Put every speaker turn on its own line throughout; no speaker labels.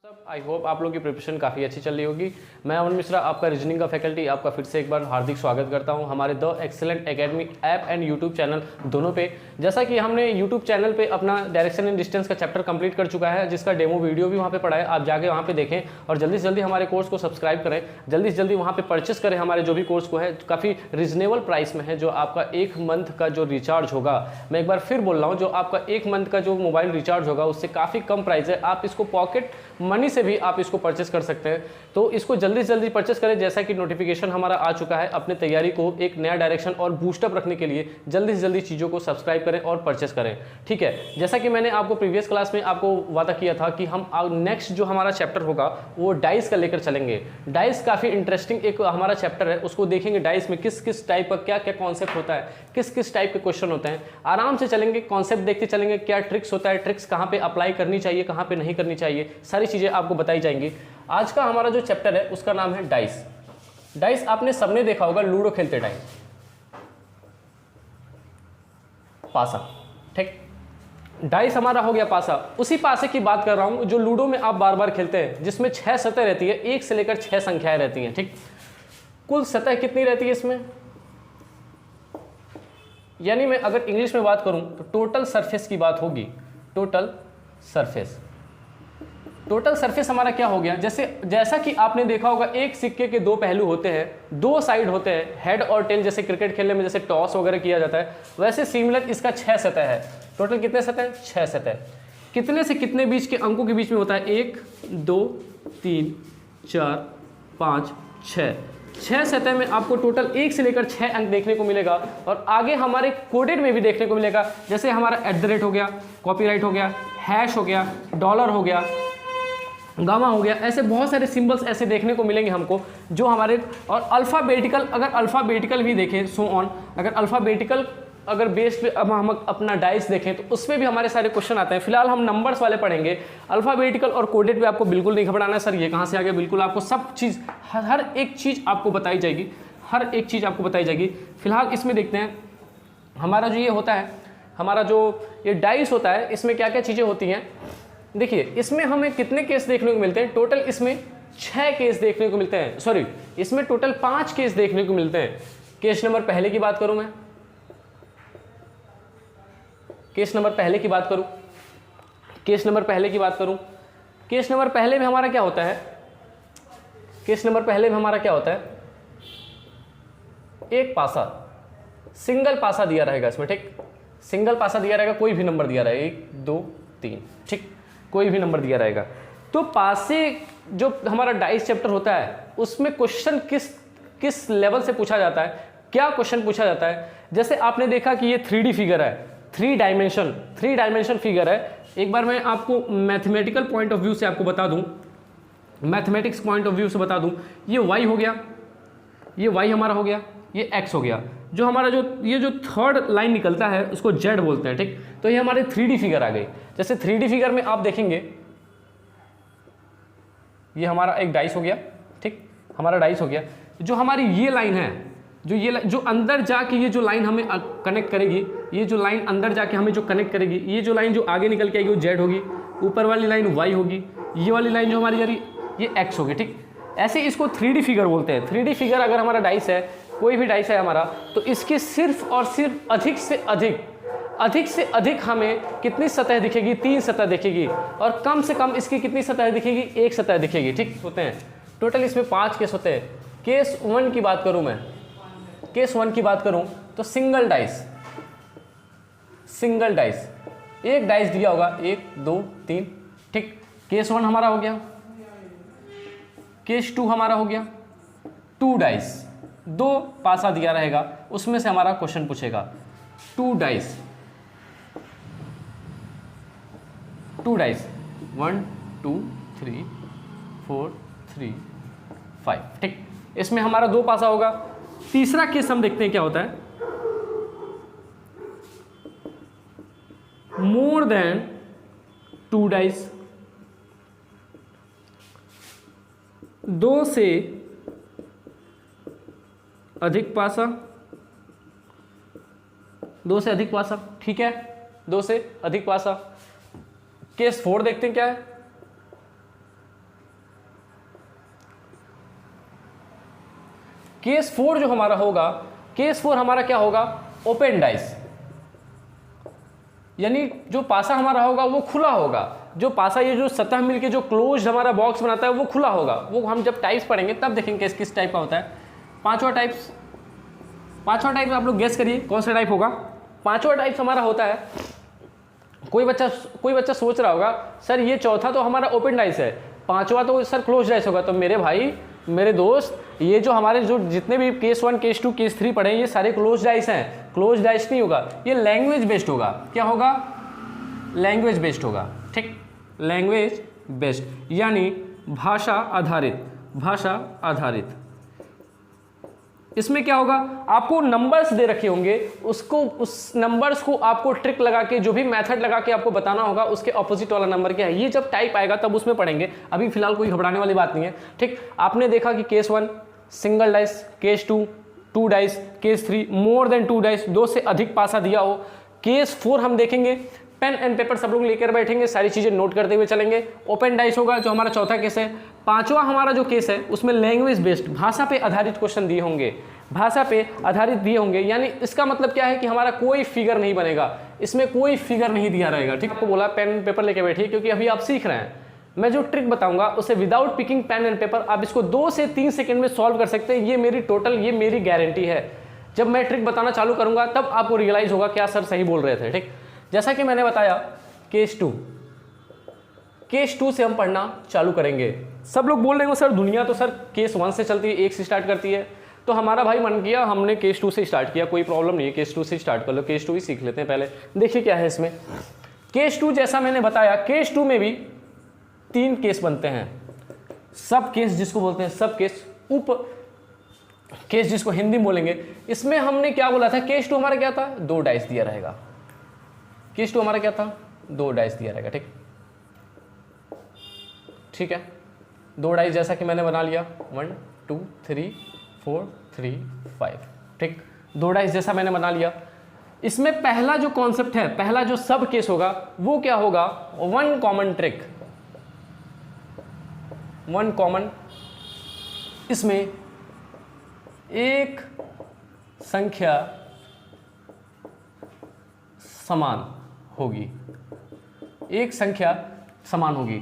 सब I hope आप लोगों की प्रिपरेशन काफ़ी अच्छी चल रही होगी। मैं अमन मिश्रा, आपका रीजनिंग का फैकल्टी, आपका फिर से एक बार हार्दिक स्वागत करता हूं हमारे the excellent academy app and YouTube channel दोनों पे। जैसा कि हमने यूट्यूब चैनल पे अपना डायरेक्शन एंड डिस्टेंस का चैप्टर कंप्लीट कर चुका है, जिसका डेमो वीडियो भी वहाँ पे पड़ा है, आप जाके वहाँ पे देखें और जल्दी से जल्दी हमारे कोर्स को सब्सक्राइब करें, जल्दी से जल्दी वहाँ पे परचेस करें हमारे जो भी कोर्स को है। काफ़ी रिजनेबल प्राइस में है, जो आपका एक मंथ का जो रिचार्ज होगा, मैं एक बार फिर बोल रहा हूँ, जो आपका एक मंथ का जो मोबाइल रिचार्ज होगा उससे काफ़ी कम प्राइस है। आप इसको पॉकेट मनी से भी आप इसको परचेस कर सकते हैं, तो इसको जल्दी से जल्दी परचेस करें। जैसा कि नोटिफिकेशन हमारा आ चुका है, अपने तैयारी को एक नया डायरेक्शन और बूस्टअप रखने के लिए जल्दी से जल्दी चीज़ों को सब्सक्राइब करें और परचेस करें, ठीक है। जैसा कि मैंने आपको प्रीवियस क्लास में आपको वादा किया था कि हम नेक्स्ट जो हमारा चैप्टर होगा वो डाइस का लेकर चलेंगे। डाइस काफ़ी इंटरेस्टिंग एक हमारा चैप्टर है, उसको देखेंगे डाइस में किस किस टाइप का क्या क्या कॉन्सेप्ट होता है, किस किस टाइप के क्वेश्चन होते हैं। आराम से चलेंगे, कॉन्सेप्ट देखते चलेंगे, क्या ट्रिक्स होता है, ट्रिक्स कहाँ पे अप्लाई करनी चाहिए, कहाँ पे नहीं करनी चाहिए, सारी चीज़ें आपको बताई जाएंगी। आज का हमारा जो चैप्टर है उसका नाम है डाइस। डाइस आपने सबने देखा होगा लूडो खेलते टाइम, पासा, ठीक। डाइस हमारा हो गया पासा। उसी पासे की बात कर रहा हूं जो लूडो में आप बार बार खेलते हैं, जिसमें 6 सतह रहती है, 1 से लेकर 6 संख्याएं रहती हैं, ठीक। कुल सतह कितनी रहती है इसमें, यानी मैं अगर इंग्लिश में बात करूं तो टोटल सरफेस की बात होगी। टोटल सरफेस, टोटल सरफेस हमारा क्या हो गया, जैसा कि आपने देखा होगा एक सिक्के के दो पहलू होते हैं, दो साइड होते हैं, हेड और टेल, जैसे क्रिकेट खेलने में जैसे टॉस वगैरह किया जाता है, वैसे सिमिलर इसका 6 सतह है। टोटल कितने सतह, 6 सतह। कितने से कितने बीच के अंकों के बीच में होता है, 1 2 3 4 5 6। 6 सतह में आपको टोटल 1 से लेकर 6 अंक देखने को मिलेगा, और आगे हमारे कोडेड में भी देखने को मिलेगा, जैसे हमारा @ हो गया, कॉपीराइट हो गया, हैश हो गया, डॉलर हो गया, गामा हो गया, ऐसे बहुत सारे सिंबल्स ऐसे देखने को मिलेंगे हमको जो हमारे, और अल्फ़ाबेटिकल, अगर अल्फ़ाबेटिकल भी देखें सो ऑन, अगर अल्फ़ाबेटिकल अगर बेस पे अब हम अपना डाइस देखें तो उसमें भी हमारे सारे क्वेश्चन आते हैं। फिलहाल हम नंबर्स वाले पढ़ेंगे, अल्फ़ाबेटिकल और कोडेड पे आपको बिल्कुल नहीं घबराना है सर ये कहाँ से आ गया, बिल्कुल आपको सब चीज़, हर एक चीज़ आपको बताई जाएगी, हर एक चीज़ आपको बताई जाएगी। फिलहाल इसमें देखते हैं हमारा जो ये होता है, हमारा जो ये डाइस होता है, इसमें क्या क्या चीज़ें होती हैं। देखिए इसमें हमें कितने केस देखने को मिलते हैं, टोटल इसमें 6 केस देखने को मिलते हैं, सॉरी इसमें टोटल 5 केस देखने को मिलते हैं। केस नंबर पहले की बात करूं मैं, केस नंबर पहले की बात करूं, केस नंबर पहले की बात करूं, केस नंबर पहले में हमारा क्या होता है, केस नंबर पहले में हमारा क्या होता है, एक पासा, सिंगल पासा दिया रहेगा इसमें, ठीक। सिंगल पासा दिया रहेगा, कोई भी नंबर दिया रहेगा, 1 2 3, ठीक, कोई भी नंबर दिया रहेगा। तो पासे जो हमारा डाइस चैप्टर होता है उसमें क्वेश्चन किस लेवल से पूछा जाता है, क्या क्वेश्चन पूछा जाता है। जैसे आपने देखा कि ये 3D फिगर है, 3 डायमेंशन फिगर है। एक बार मैं आपको मैथमेटिकल पॉइंट ऑफ व्यू से आपको बता दूं, मैथमेटिक्स पॉइंट ऑफ व्यू से बता दूं, ये y हो गया, ये y हमारा हो गया, ये x हो गया, जो हमारा ये जो थर्ड लाइन निकलता है उसको z बोलते हैं, ठीक। तो ये हमारे 3D फिगर आ गई। जैसे 3D फिगर में आप देखेंगे ये हमारा एक डाइस हो गया, ठीक, हमारा डाइस हो गया। जो हमारी ये लाइन है, जो अंदर जाके ये जो लाइन हमें कनेक्ट करेगी, ये जो लाइन अंदर जाके हमें जो कनेक्ट करेगी, ये जो लाइन जो आगे निकल के आएगी वो z होगी, ऊपर वाली लाइन y होगी, ये वाली लाइन जो हमारी जा रही ये x होगी, ठीक। ऐसे इसको 3D फिगर बोलते हैं। 3D फिगर अगर हमारा डाइस है, कोई भी डाइस है हमारा, तो इसके सिर्फ और सिर्फ अधिक से अधिक हमें कितनी सतह दिखेगी, 3 सतह दिखेगी, और कम से कम इसकी कितनी सतह दिखेगी, 1 सतह दिखेगी, ठीक। होते हैं टोटल इसमें 5 केस होते हैं। केस 1 की बात करूं मैं, केस 1 की बात करूं तो सिंगल डाइस, एक डाइस दिया होगा, 1 2 3, ठीक। केस 1 हमारा हो गया। केस 2 हमारा हो गया, 2 डाइस, 2 पासा दिया रहेगा, उसमें से हमारा क्वेश्चन पूछेगा। 2 डाइस, 1 2 3 4 3 5, ठीक। इसमें हमारा 2 पासा होगा। तीसरा केस हम देखते हैं क्या होता है, मोर देन 2 डाइस, 2 से अधिक पासा, 2 से अधिक पासा, ठीक है, 2 से अधिक पासा। केस 4 देखते हैं क्या है, केस 4 जो हमारा होगा, केस 4 हमारा क्या होगा, ओपन डाइस, यानी जो पासा हमारा होगा वो खुला होगा। जो पासा ये जो सतह मिलके जो क्लोज हमारा बॉक्स बनाता है वो खुला होगा। वो हम जब टाइप्स पढ़ेंगे तब देखेंगे किस टाइप का होता है। पांचवा टाइप आप लोग गेस करिए कौन सा टाइप होगा। पांचवा टाइप हमारा होता है, कोई बच्चा सोच रहा होगा सर ये चौथा तो हमारा ओपन डाइस है, पांचवा तो सर क्लोज डाइस होगा। तो मेरे भाई, मेरे दोस्त, ये जो हमारे जो जितने भी केस 1, केस 2, केस 3 पढ़े ये सारे क्लोज डाइस हैं। क्लोज डाइस नहीं होगा, ये लैंग्वेज बेस्ड होगा। क्या होगा, लैंग्वेज बेस्ड होगा, ठीक, लैंग्वेज बेस्ड यानी भाषा आधारित। इसमें क्या होगा, आपको नंबर्स दे रखे होंगे, उस नंबर्स को आपको ट्रिक लगा के, जो भी मेथड लगा के आपको बताना होगा उसके ऑपोजिट वाला नंबर क्या है। ये जब टाइप आएगा तब उसमें पढ़ेंगे, अभी फिलहाल कोई घबराने वाली बात नहीं है, ठीक। आपने देखा कि case 1 single dice, case 2 2 dice, case 3 more than 2 dice, 2 से अधिक पासा दिया हो। केस 4 हम देखेंगे, पेन एंड पेपर सब लोग लेकर बैठेंगे, सारी चीजें नोट करते हुए चलेंगे। ओपन डाइस होगा जो हमारा चौथा केस है। पांचवा हमारा जो केस है उसमें लैंग्वेज बेस्ड, भाषा पे आधारित क्वेश्चन दिए होंगे, भाषा पे आधारित दिए होंगे। यानी इसका मतलब क्या है कि हमारा कोई फिगर नहीं बनेगा, इसमें कोई फिगर नहीं दिया रहेगा, ठीक। आपको बोला पेन एंड पेपर लेके बैठिए क्योंकि अभी आप सीख रहे हैं। मैं जो ट्रिक बताऊंगा उसे without picking pen and paper आप इसको 2 से 3 सेकंड में सॉल्व कर सकते हैं। ये मेरी गारंटी है। जब मैं ट्रिक बताना चालू करूंगा तब आपको रियलाइज होगा क्या सर सही बोल रहे थे, ठीक। जैसा कि मैंने बताया केस 2 से हम पढ़ना चालू करेंगे। सब लोग बोल रहे हो सर दुनिया तो सर केस 1 से चलती है, 1 से स्टार्ट करती है। तो हमारा भाई मन किया, हमने केस 2 से स्टार्ट किया, कोई प्रॉब्लम नहीं है, केस 2 से स्टार्ट कर लो, केस 2 ही सीख लेते हैं पहले। देखिए क्या है इसमें, केस 2 जैसा मैंने बताया, केस 2 में भी 3 केस बनते हैं। सब केस जिसको बोलते हैं, सब केस, उप केस जिसको हिंदी में बोलेंगे। इसमें हमने क्या बोला था, केस 2 हमारा क्या था, 2 डाइस दिया रहेगा। केस 2 हमारा क्या था, 2 डाइस दिया रहेगा, ठीक है। 2 डाइस जैसा कि मैंने बना लिया, 1 2 3 4 3 5, ठीक। 2 डाइस जैसा मैंने बना लिया। इसमें पहला जो कॉन्सेप्ट है, पहला जो सब केस होगा वो क्या होगा, 1 कॉमन ट्रिक, 1 कॉमन। इसमें एक संख्या समान होगी, एक संख्या समान होगी।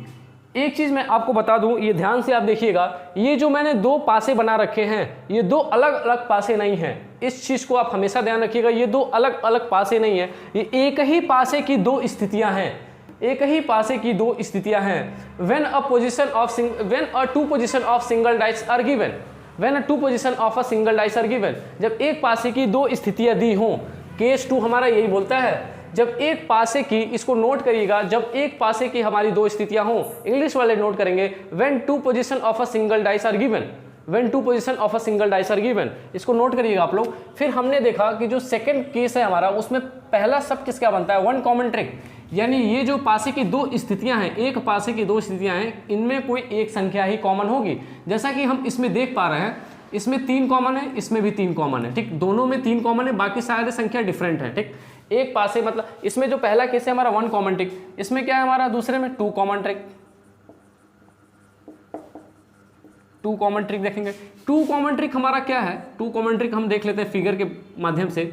एक चीज मैं आपको बता दूं, ये ध्यान से आप देखिएगा, ये जो मैंने 2 पासे बना रखे हैं ये 2 अलग अलग पासे नहीं हैं। इस चीज को आप हमेशा ध्यान रखिएगा, ये 2 अलग अलग पासे नहीं है, ये एक ही पासे की 2 स्थितियां हैं, एक ही पासे की 2 स्थितियां हैं। When a two position of single dice are given, when a two position of a single dice are given, जब एक पासे की 2 स्थितियां दी हों, केस 2 हमारा यही बोलता है। जब एक पासे की, इसको नोट करिएगा, जब एक पासे की हमारी 2 स्थितियां हों, इंग्लिश वाले नोट करेंगे when two position of a single dice are given, when two position of a single dice are given, इसको नोट करिएगा आप लोग। फिर हमने देखा कि जो सेकंड केस है हमारा, उसमें पहला सब किस क्या बनता है, 1 कॉमन ट्रिक, यानी ये जो पासे की 2 स्थितियां हैं, एक पासे की 2 स्थितियां हैं, इनमें कोई एक संख्या ही कॉमन होगी। जैसा कि हम इसमें देख पा रहे हैं, इसमें 3 कॉमन है, इसमें भी 3 कॉमन है, ठीक। दोनों में 3 कॉमन है, बाकी सारे संख्या डिफरेंट है, ठीक। एक पासे मतलब इसमें जो पहला केस है हमारा 1 कॉमन ट्रिक, इसमें क्या है हमारा, दूसरे में 2 कॉमन ट्रिक, 2 कॉमन ट्रिक देखेंगे। 2 कॉमन ट्रिक हमारा क्या है, 2 कॉमन ट्रिक हम देख लेते हैं फिगर के माध्यम से।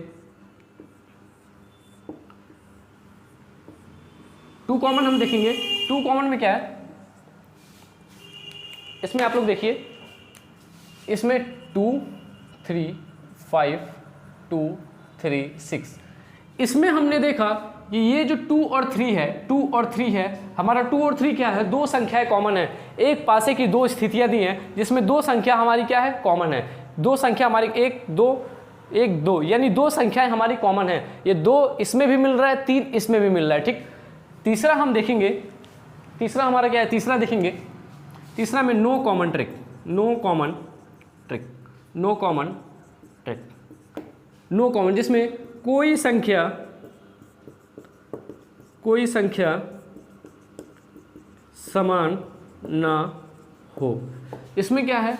2 कॉमन हम देखेंगे, 2 कॉमन में क्या है, इसमें आप लोग देखिए, इसमें 2 3 5 2 3 6, इसमें हमने देखा कि ये जो 2 और 3 है, 2 और 3 है, हमारा 2 और 3 क्या है, 2 संख्याएं कॉमन है। एक पासे की 2 स्थितियां दी हैं जिसमें 2 संख्या हमारी क्या है, कॉमन है। 2 संख्या हमारी 1 2 यानी 2 संख्याएं हमारी कॉमन है। ये 2 इसमें भी मिल रहा है, 3 इसमें भी मिल रहा है, ठीक। तीसरा हम देखेंगे, तीसरा हमारा क्या है, तीसरा देखेंगे, तीसरा में no common trick, no common trick, no common trick, no common, जिसमें कोई संख्या समान ना हो। इसमें क्या है,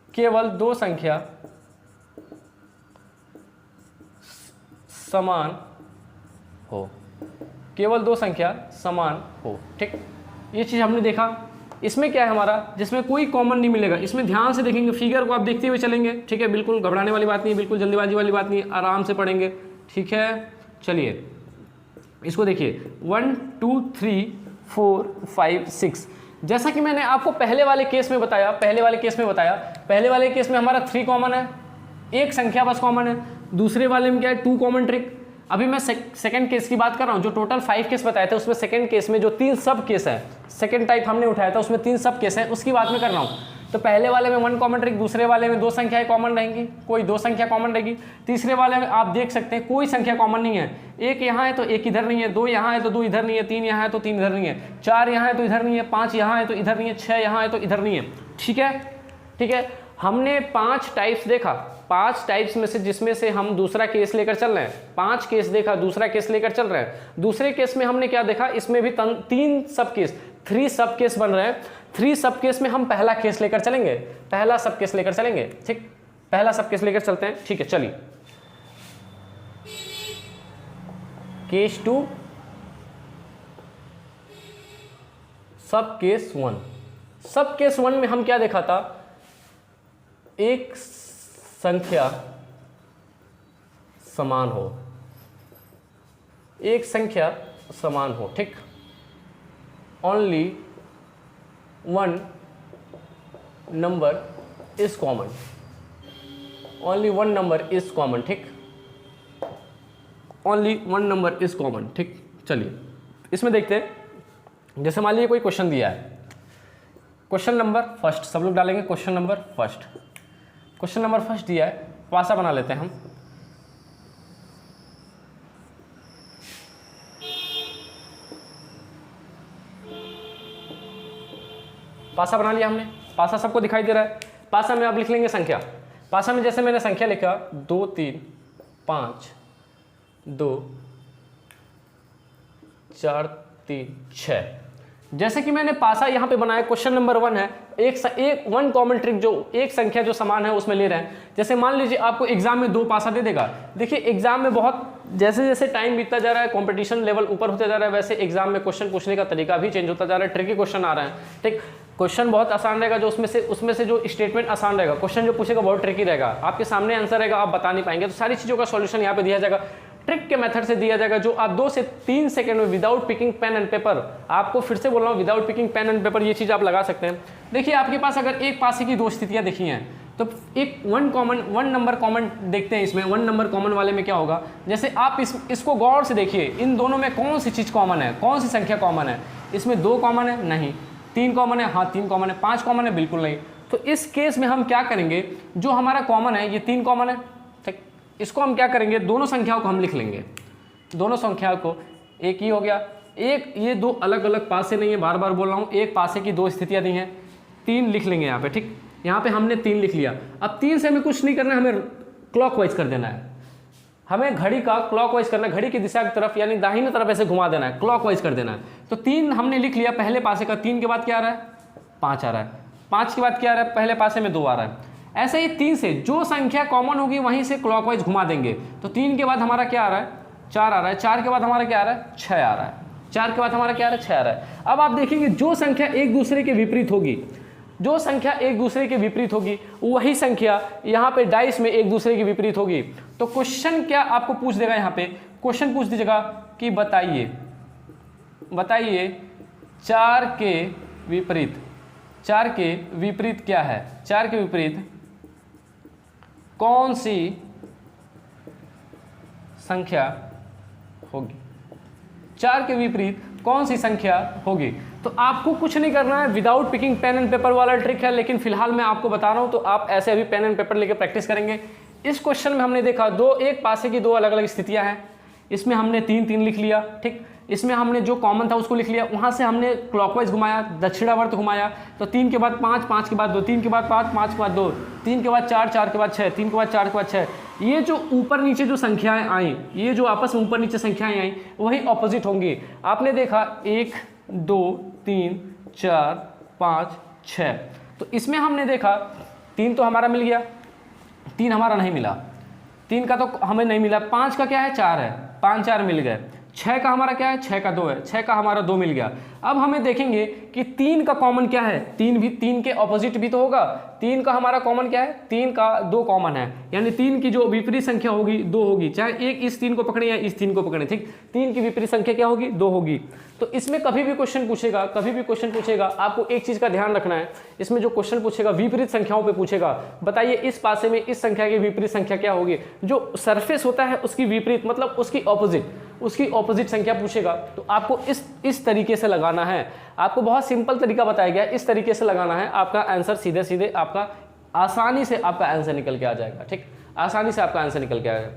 केवल 2 संख्या समान हो, केवल 2 संख्या समान हो, ठीक। ये चीज हमने देखा। इसमें क्या है हमारा, जिसमें कोई कॉमन नहीं मिलेगा। इसमें ध्यान से देखेंगे, फिगर को आप देखते हुए चलेंगे, ठीक है, बिल्कुल घबराने वाली बात नहीं है, बिल्कुल जल्दीबाजी वाली बात नहीं है, आराम से पढ़ेंगे, ठीक है। चलिए इसको देखिए 1 2 3 4 5 6। जैसा कि मैंने आपको पहले वाले केस में बताया, पहले वाले केस में हमारा 3 कॉमन है, एक संख्या बस कॉमन है। दूसरे वाले में क्या है, 2 कॉमन ट्रिक। अभी मैं सेकंड केस की बात कर रहा हूँ, जो टोटल 5 केस बताए थे उसमें सेकंड केस में जो 3 सब केस है, सेकंड टाइप हमने उठाया था उसमें 3 सब केस है, उसकी बात मैं कर रहा हूँ। तो पहले वाले में 1 कॉमन ट्रिक, दूसरे वाले में 2 संख्याएं कॉमन रहेंगी, कोई 2 संख्या कॉमन रहेगी। तीसरे वाले में आप देख सकते हैं कोई संख्या कॉमन नहीं है, एक यहाँ है तो एक इधर नहीं है, 2 यहाँ है तो 2 इधर नहीं है, 3 यहाँ है तो 3 इधर नहीं है, 4 यहाँ है तो इधर नहीं है, 5 यहाँ है तो इधर नहीं है, 6 यहाँ है तो इधर नहीं है, ठीक है, ठीक है। हमने 5 टाइप्स देखा, 5 टाइप्स में से जिसमें से हम दूसरा केस लेकर चल रहे हैं, 5 केस देखा, दूसरा केस लेकर चल रहे हैं। दूसरे केस में हमने क्या देखा, इसमें भी 3 सब केस, 3 सब केस बन रहे हैं। 3 सब केस में हम पहला केस लेकर चलेंगे, पहला सब केस लेकर चलेंगे, ठीक, पहला सब केस लेकर चलते हैं, ठीक है। चलिए केस 2 सब केस 1। सब केस 1 में हम क्या देखा था, एक संख्या समान हो, एक संख्या समान हो, ठीक, only 1 number is common, only 1 number is common, ठीक, ओनली 1 नंबर इज कॉमन, ठीक। चलिए इसमें देखते हैं, जैसे मान लीजिए कोई क्वेश्चन दिया है, क्वेश्चन नंबर फर्स्ट, सब लोग डालेंगे question number first, question number first दिया है, पासा बना लेते हैं हम। पासा बना लिया हमने, पासा सबको दिखाई दे रहा है। पासा में आप लिख लेंगे संख्या, पासा में जैसे मैंने संख्या लिखा 2 3 5 2 4 3 6। जैसे कि मैंने पासा यहाँ पे बनाया, क्वेश्चन नंबर 1 है, एक 1 कॉमन ट्रिक, जो एक संख्या जो समान है उसमें ले रहे हैं। जैसे मान लीजिए आपको एग्जाम में 2 पासा दे देगा। देखिए एग्जाम में बहुत जैसे जैसे टाइम बीतता जा रहा है, कंपटीशन लेवल ऊपर होता जा रहा है, वैसे एग्जाम में क्वेश्चन पूछने का तरीका भी चेंज होता जा रहा है, ट्रिकी क्वेश्चन आ रहा है, ठीक। क्वेश्चन बहुत आसान रहेगा, जो उसमें से जो स्टेटमेंट आसान रहेगा, क्वेश्चन जो पूछेगा बहुत ट्रिकी रहेगा, आपके सामने आंसर रहेगा, आप बता नहीं पाएंगे, तो सारी चीज़ों का सॉल्यूशन यहाँ पे दिया जाएगा, ट्रिक के मेथड से दिया जाएगा, जो आप 2 से 3 सेकंड में without picking pen and paper, आपको फिर से बोल रहा हूँ without picking pen and paper, ये चीज़ आप लगा सकते हैं। देखिए आपके पास अगर एक पासे की 2 स्थितियाँ देखी हैं, तो एक 1 नंबर कॉमन देखते हैं। इसमें 1 नंबर कॉमन वाले में क्या होगा, जैसे आप इसको गौर से देखिए, इन दोनों में कौन सी चीज़ कॉमन है, कौन सी संख्या कॉमन है। इसमें 2 कॉमन है, नहीं। 3 कॉमन है, हाँ 3 कॉमन है। 5 कॉमन है, बिल्कुल नहीं। तो इस केस में हम क्या करेंगे, जो हमारा कॉमन है ये 3 कॉमन है, ठीक, इसको हम क्या करेंगे, दोनों संख्याओं को हम लिख लेंगे, दोनों संख्याओं को, एक ही हो गया, एक ये 2 अलग अलग पासे नहीं है, बार बार बोल रहा हूँ, एक पासे की 2 स्थितियाँ दी हैं, 3 लिख लेंगे यहाँ पे, ठीक। यहाँ पे हमने 3 लिख लिया। अब 3 से हमें कुछ नहीं करना है, हमें क्लॉकवाइज कर देना है, हमें घड़ी का क्लॉकवाइज करना है, घड़ी की दिशा की तरफ यानी दाहिने तरफ ऐसे घुमा देना है, क्लॉकवाइज कर देना है। तो 3 हमने लिख लिया पहले पासे का, 3 के बाद क्या आ रहा है, 5 आ रहा है, 5 के बाद क्या आ रहा है, पहले पासे में 2 आ रहा है। ऐसे ही 3 से जो संख्या कॉमन होगी वहीं से क्लॉकवाइज घुमा देंगे। तो 3 के बाद हमारा क्या आ रहा है, 4 आ रहा है, 4 के बाद हमारा क्या आ रहा है, 6 आ रहा है, 4 के बाद हमारा क्या आ रहा है, 6 आ रहा है। अब आप देखेंगे जो संख्या एक दूसरे के विपरीत होगी, जो संख्या एक दूसरे के विपरीत होगी, वही संख्या यहाँ पे डाइस में एक दूसरे के विपरीत होगी। तो क्वेश्चन क्या आपको पूछ देगा, यहाँ पे क्वेश्चन पूछ दीजिएगा कि बताइए 4 के विपरीत, 4 के विपरीत क्या है, 4 के विपरीत कौन सी संख्या होगी, 4 के विपरीत कौन सी संख्या होगी। तो आपको कुछ नहीं करना है, without picking pen and paper वाला ट्रिक है, लेकिन फिलहाल मैं आपको बता रहा हूं, तो आप ऐसे अभी पेन एंड पेपर लेके प्रैक्टिस करेंगे। इस क्वेश्चन में हमने देखा एक पासे की 2 अलग अलग स्थितियां हैं, इसमें हमने 3 लिख लिया, ठीक। इसमें हमने जो कॉमन था उसको लिख लिया, वहां से हमने क्लॉकवाइज घुमाया, दक्षिणावर्त घुमाया। तो 3 के बाद 5, 5 के बाद 2, 3 के बाद 5, 5 के बाद 2, 3 के बाद 4, 4 के बाद 6, 3 के बाद 4 के बाद 6। ये जो ऊपर नीचे जो संख्याएं आई, ये जो आपस में ऊपर नीचे संख्याएं आई, वही ऑपोजिट होंगी। आपने देखा 1 2 3 4 5 6, तो इसमें हमने देखा 3 तो हमारा मिल गया, 3 हमारा नहीं मिला, 3 का तो हमें नहीं मिला। 5 का क्या है, 4 है, 5 4 मिल गए। 6 का हमारा क्या है, 6 का 2 है, 6 का हमारा 2 मिल गया। अब हमें देखेंगे कि 3 का कॉमन क्या है, 3 भी, 3 के ऑपोजिट भी तो होगा, 3 का हमारा कॉमन क्या है, 3 का 2 कॉमन है, यानी 3 की जो विपरीत संख्या होगी 2 होगी, चाहे एक इस 3 को पकड़े या इस 3 को पकड़े, ठीक, 3 की विपरीत संख्या क्या होगी, 2 होगी। तो इसमें कभी भी क्वेश्चन पूछेगा, आपको एक चीज का ध्यान रखना है, इसमें जो क्वेश्चन पूछेगा विपरीत संख्याओं पे पूछेगा, बताइए इस पासे में इस संख्या की विपरीत संख्या क्या होगी, जो सरफेस होता है उसकी विपरीत मतलब उसकी ऑपोजिट संख्या पूछेगा। तो आपको इस तरीके से लगाना है, आपको बहुत सिंपल तरीका बताया गया, इस तरीके से लगाना है, आपका आंसर सीधे सीधे आपका आसानी से आपका आंसर निकल के आ जाएगा, ठीक, आसानी से आपका आंसर निकल के आएगा।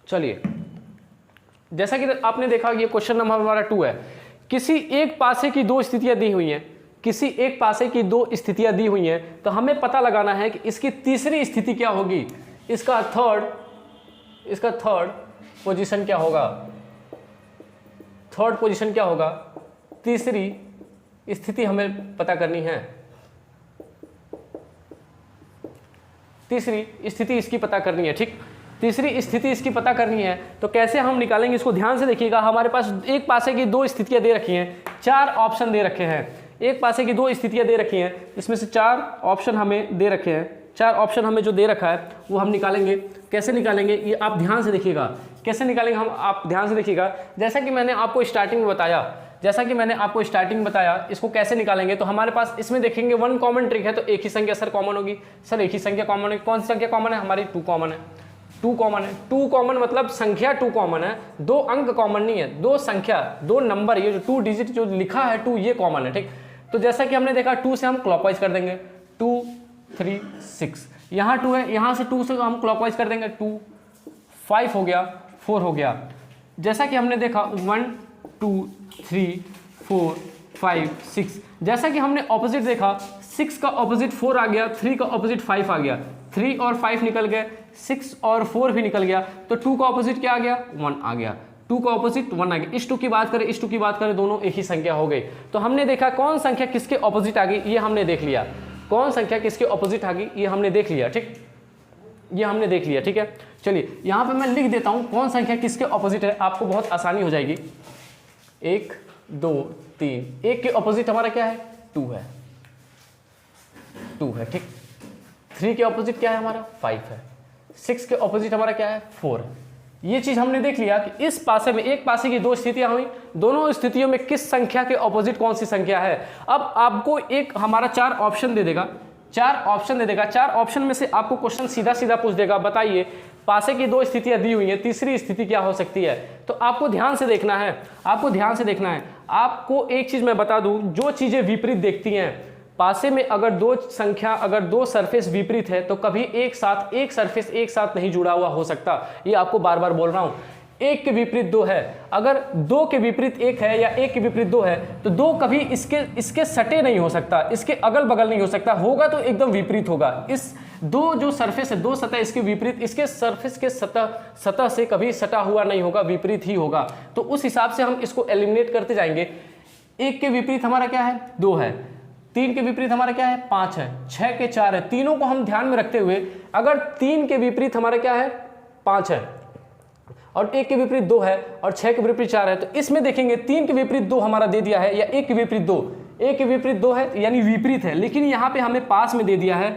चलिए, जैसा कि आपने देखा ये क्वेश्चन नंबर हमारा 2 है, किसी एक पासे की 2 स्थितियां दी हुई हैं, किसी एक पासे की 2 स्थितियां दी हुई हैं, तो हमें पता लगाना है कि इसकी तीसरी स्थिति क्या होगी, इसका थर्ड पोजीशन क्या होगा, थर्ड पोजीशन क्या होगा, तीसरी स्थिति हमें पता करनी है, तीसरी स्थिति इसकी पता करनी है, ठीक, तीसरी स्थिति इसकी पता करनी है। तो कैसे हम निकालेंगे इसको, ध्यान से देखिएगा, हमारे पास एक पासे की 2 स्थितियां दे रखी हैं, 4 ऑप्शन दे रखे हैं, एक पासे की 2 स्थितियां दे रखी हैं, इसमें से 4 ऑप्शन हमें दे रखे हैं, 4 ऑप्शन हमें जो दे रखा है वो हम निकालेंगे। कैसे निकालेंगे ये आप ध्यान से देखिएगा, कैसे निकालेंगे हम, आप ध्यान से देखिएगा, जैसा कि मैंने आपको स्टार्टिंग में बताया, इसको कैसे निकालेंगे। तो हमारे पास इसमें देखेंगे 1 कॉमन ट्रिक है, तो एक ही संख्या सर कॉमन होगी, सर एक ही संख्या कॉमन है, कौन सी संख्या कॉमन है, हमारी 2 कॉमन है, 2 कॉमन है, 2 कॉमन मतलब संख्या 2 कॉमन है, 2 अंक कॉमन नहीं है, 2 संख्या 2 नंबर, ये जो 2 डिजिट जो लिखा है 2 ये कॉमन है, ठीक। तो जैसा कि हमने देखा 2 से हम क्लॉकवाइज कर देंगे, 2 3 6, यहाँ 2 है, यहाँ से 2 से हम क्लॉकवाइज कर देंगे, 2 5 हो गया, 4 हो गया। जैसा कि हमने देखा 1 2 3 4 5 6, जैसा कि हमने ऑपोजिट देखा, 6 का ऑपोजिट 4 आ गया, 3 का ऑपोजिट 5 आ गया, 3 और 5 निकल गए, 6 और 4 भी निकल गया, तो 2 का ऑपोजिट क्या आ गया, 1 आ गया, 2 का ऑपोजिट 1 आ गया। इस 2 की बात करें, दोनों एक ही संख्या हो गई। तो हमने देखा कौन संख्या किसके ऑपोजिट आ गई, ये हमने देख लिया, कौन संख्या किसके ऑपोजिट आ गई ये हमने देख लिया, ठीक, ये हमने देख लिया, ठीक है। चलिए यहाँ पे मैं लिख देता हूँ कौन संख्या किसके ऑपोजिट है, आपको बहुत आसानी हो जाएगी। 1 2 3, 1 के ऑपोजिट हमारा क्या है, 2 है, 2 है, ठीक। 3 के ऑपोजिट क्या है हमारा, 5 है। 6 के ऑपोजिट हमारा क्या है, 4 है। ये चीज हमने देख लिया कि इस पासे में, एक पासे की 2 स्थितियां हुई, दोनों स्थितियों में किस संख्या के ऑपोजिट कौन सी संख्या है। अब आपको एक हमारा 4 ऑप्शन दे देगा, 4 ऑप्शन में से आपको क्वेश्चन सीधा सीधा पूछ देगा, बताइए पासे की 2 स्थितियां दी हुई हैं, तीसरी स्थिति क्या हो सकती है। तो आपको ध्यान से देखना है, आपको एक चीज मैं बता दूं, जो चीजें विपरीत देखती हैं, पासे में अगर 2 सरफेस विपरीत है तो कभी एक सरफेस एक साथ नहीं जुड़ा हुआ हो सकता। ये आपको बार बार बोल रहा हूं। 1 के विपरीत 2 है, अगर 2 के विपरीत 1 है या 1 के विपरीत 2 है तो 2 कभी इसके सटे नहीं हो सकता, इसके अगल बगल नहीं हो सकता, होगा तो एकदम विपरीत होगा। इस 2 जो सरफेस है, 2 सतह इसके विपरीत, इसके सरफेस के सतह से कभी सटा हुआ नहीं होगा, विपरीत ही होगा। तो उस हिसाब से हम इसको एलिमिनेट करते जाएंगे। 1 के विपरीत हमारा क्या है, 2 है, 3 के विपरीत हमारा क्या है, 5 है, 6 के 4 है। तीनों को हम ध्यान में रखते हुए, अगर 3 के विपरीत हमारा क्या है, 5 है, और 1 के विपरीत 2 है, और 6 के विपरीत 4 है, तो इसमें देखेंगे 3 के विपरीत 2 हमारा दे दिया है, या 1 के विपरीत 2, 1 के विपरीत 2 है यानी विपरीत है, लेकिन यहाँ पे हमें पास में दे दिया है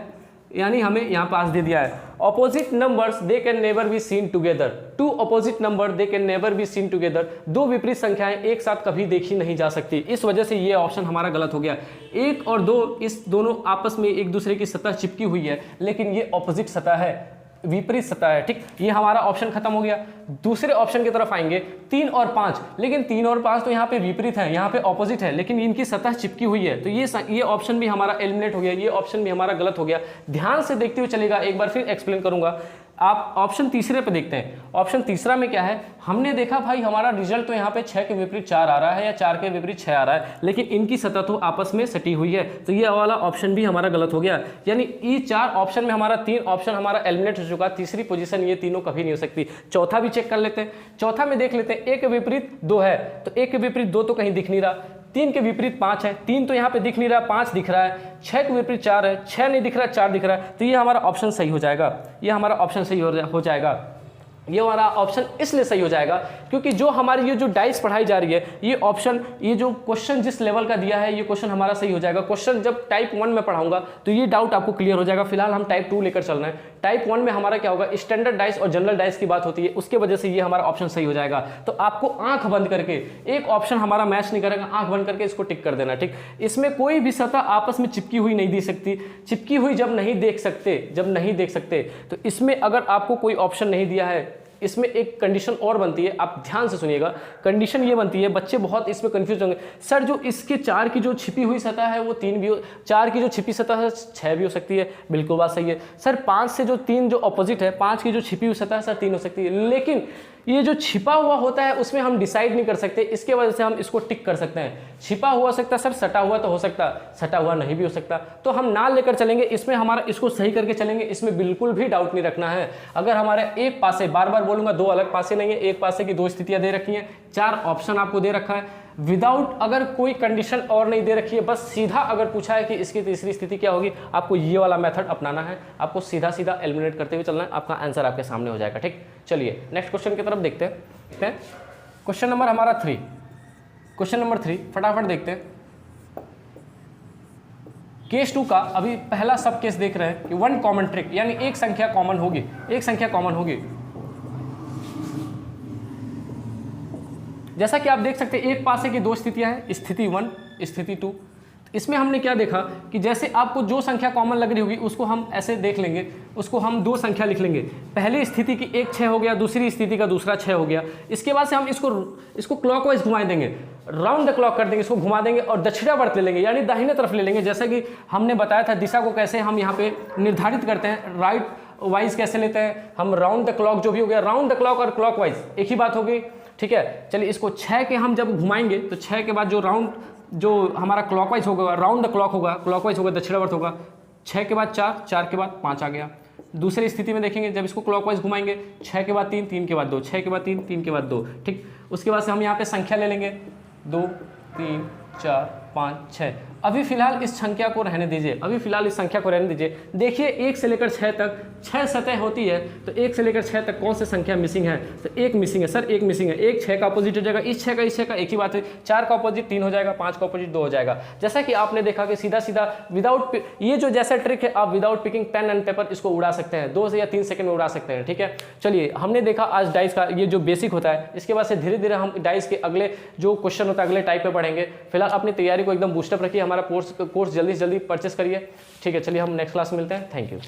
यानी हमें यहाँ पास दे दिया है opposite numbers they can never be seen together, two opposite number they can never be seen together, दो विपरीत संख्याएं एक साथ कभी देखी नहीं जा सकती। इस वजह से ये ऑप्शन हमारा गलत हो गया। 1 और 2 इस दोनों आपस में एक दूसरे की सतह चिपकी हुई है, लेकिन ये ऑपोजिट सतह है, विपरीत सतह है, ठीक। ये हमारा ऑप्शन खत्म हो गया। दूसरे ऑप्शन की तरफ आएंगे 3 और 5, लेकिन 3 और 5 तो यहाँ पे विपरीत है, यहाँ पे ऑपोजिट है, लेकिन इनकी सतह चिपकी हुई है, तो ये ऑप्शन भी हमारा एलिमिनेट हो गया, ये ऑप्शन भी हमारा गलत हो गया। ध्यान से देखते हुए चलेगा, एक बार फिर एक्सप्लेन करूंगा। आप ऑप्शन तीसरे पे देखते हैं। ऑप्शन तीसरा में क्या है, हमने देखा भाई हमारा रिजल्ट तो यहाँ पे 6 के विपरीत 4 आ रहा है या 4 के विपरीत 6 आ रहा है, लेकिन इनकी सतह तो आपस में सटी हुई है, तो ये वाला ऑप्शन भी हमारा गलत हो गया। यानी ये 4 ऑप्शन में हमारा 3 ऑप्शन हमारा एलिमिनेट हो चुका। तीसरी पोजीशन ये तीनों कभी नहीं हो सकती। चौथा भी चेक कर लेते हैं। चौथा में देख लेते हैं, 1 के विपरीत 2 है, तो 1 के विपरीत 2 तो कहीं दिख नहीं रहा। 3 के विपरीत 5 है, 3 तो यहाँ पे दिख नहीं रहा, 5 दिख रहा है। 6 के विपरीत 4 है, 6 नहीं दिख रहा, 4 दिख रहा है, तो ये हमारा ऑप्शन सही हो जाएगा। ये हमारा ऑप्शन सही हो जाएगा। ये हमारा ऑप्शन इसलिए सही हो जाएगा क्योंकि जो हमारी ये जो डाइस पढ़ाई जा रही है, ये ऑप्शन, ये जो क्वेश्चन जिस लेवल का दिया है, ये क्वेश्चन हमारा सही हो जाएगा। क्वेश्चन जब टाइप 1 में पढ़ाऊंगा तो ये डाउट आपको क्लियर हो जाएगा। फिलहाल हम टाइप 2 लेकर चल रहे हैं। टाइप 1 में हमारा क्या होगा, स्टैंडर्ड डाइस और जनरल डाइस की बात होती है, उसके वजह से ये हमारा ऑप्शन सही हो जाएगा। तो आपको आंख बंद करके, एक ऑप्शन हमारा मैच नहीं करेगा, आंख बंद करके इसको टिक कर देना, ठीक। इसमें कोई भी सतह आपस में चिपकी हुई नहीं दी सकती। चिपकी हुई जब नहीं देख सकते, तो इसमें अगर आपको कोई ऑप्शन नहीं दिया है, इसमें एक कंडीशन और बनती है, आप ध्यान से सुनिएगा। कंडीशन ये बनती है, बच्चे बहुत इसमें कंफ्यूज होंगे, सर जो इसके 4 की जो छिपी हुई सतह है वो 3 भी हो, 4 की जो छिपी सतह है 6 भी हो सकती है। बिल्कुल बात सही है सर। 5 से जो 3 जो अपोजिट है, 5 की जो छिपी हुई सतह है सर 3 हो सकती है, लेकिन ये जो छिपा हुआ होता है उसमें हम डिसाइड नहीं कर सकते, इसके वजह से हम इसको टिक कर सकते हैं। छिपा हुआ सकता है सर, सटा हुआ तो हो सकता, सटा हुआ नहीं भी हो सकता, तो हम ना लेकर चलेंगे। इसमें हमारा इसको सही करके चलेंगे, इसमें बिल्कुल भी डाउट नहीं रखना है। अगर हमारे एक पासे, बार बार बोलूंगा, 2 अलग पासे नहीं है, एक पासे की 2 स्थितियां दे रखी हैं, 4 ऑप्शन आपको दे रखा है, विदाउट अगर कोई कंडीशन और नहीं दे रखी है, बस सीधा अगर पूछा है कि इसकी तीसरी स्थिति क्या होगी, आपको ये वाला मेथड अपनाना है। आपको सीधा सीधा एलिमिनेट करते हुए चलना है, आपका आंसर आपके सामने हो जाएगा, ठीक। चलिए नेक्स्ट क्वेश्चन की तरफ देखते हैं। क्वेश्चन नंबर हमारा 3, क्वेश्चन नंबर 3 फटाफट देखते हैं। केस 2 का अभी पहला सब केस देख रहे हैं कि 1 कॉमन ट्रिक, यानी एक संख्या कॉमन होगी, एक संख्या कॉमन होगी। जैसा कि आप देख सकते हैं, एक पासे की 2 स्थितियां हैं, स्थिति 1, स्थिति 2। इसमें हमने क्या देखा कि जैसे आपको जो संख्या कॉमन लग रही होगी उसको हम ऐसे देख लेंगे, उसको हम 2 संख्या लिख लेंगे। पहली स्थिति की 1 6 हो गया, दूसरी स्थिति का दूसरा 6 हो गया। इसके बाद से हम इसको क्लॉकवाइज घुमा देंगे, राउंड द क्लॉक कर देंगे, इसको घुमा देंगे और दक्षिणावर्त ले लेंगे, यानी दाहिने तरफ ले लेंगे। जैसा कि हमने बताया था दिशा को कैसे हम यहाँ पे निर्धारित करते हैं, राइट वाइज कैसे लेते हैं हम, राउंड द क्लॉक जो भी हो गया, राउंड द क्लॉक और क्लॉकवाइज एक ही बात होगी, ठीक है। चलिए इसको 6 के हम जब घुमाएंगे तो 6 के बाद जो राउंड, जो हमारा क्लॉकवाइज होगा, राउंड द क्लॉक होगा, क्लॉकवाइज होगा, दक्षिणावर्त होगा। 6 के बाद 4, 4 के बाद 5 आ गया। दूसरी स्थिति में देखेंगे जब इसको क्लॉकवाइज घुमाएंगे, 6 के बाद 3, 3 के बाद 2, 6 के बाद 3, 3 के बाद 2, ठीक। उसके बाद से हम यहाँ पे संख्या ले लेंगे, 2 3 4 5 6। अभी फिलहाल इस संख्या को रहने दीजिए, अभी फिलहाल इस संख्या को रहने दीजिए। देखिए 1 से लेकर 6 तक 6 सतह होती है, तो 1 से लेकर 6 तक कौन सी संख्या मिसिंग है, तो 1 मिसिंग है सर, 1 मिसिंग है। 1 6 का अपोजिट हो जाएगा, इस 6 का एक ही बात है। 4 का अपोजिट 3 हो जाएगा, 5 का अपोजिट 2 हो जाएगा। जैसा कि आपने देखा कि सीधा सीधा विदाउट, ये जो जैसा ट्रिक है, आप without picking pen and paper इसको उड़ा सकते हैं, 2 से या 3 सेकंड में उड़ा सकते हैं, ठीक है। चलिए हमने देखा आज डाइस का ये जो बेसिक होता है, इसके बाद से धीरे धीरे हम डाइस के अगले जो क्वेश्चन होता है अगले टाइप पे पढ़ेंगे। फिलहाल अपनी तैयारी को एकदम बूस्टअप रखिए, हमारा कोर्स जल्दी से जल्दी परचेस करिए, ठीक है। चलिए हम नेक्स्ट क्लास में मिलते हैं, थैंक यू।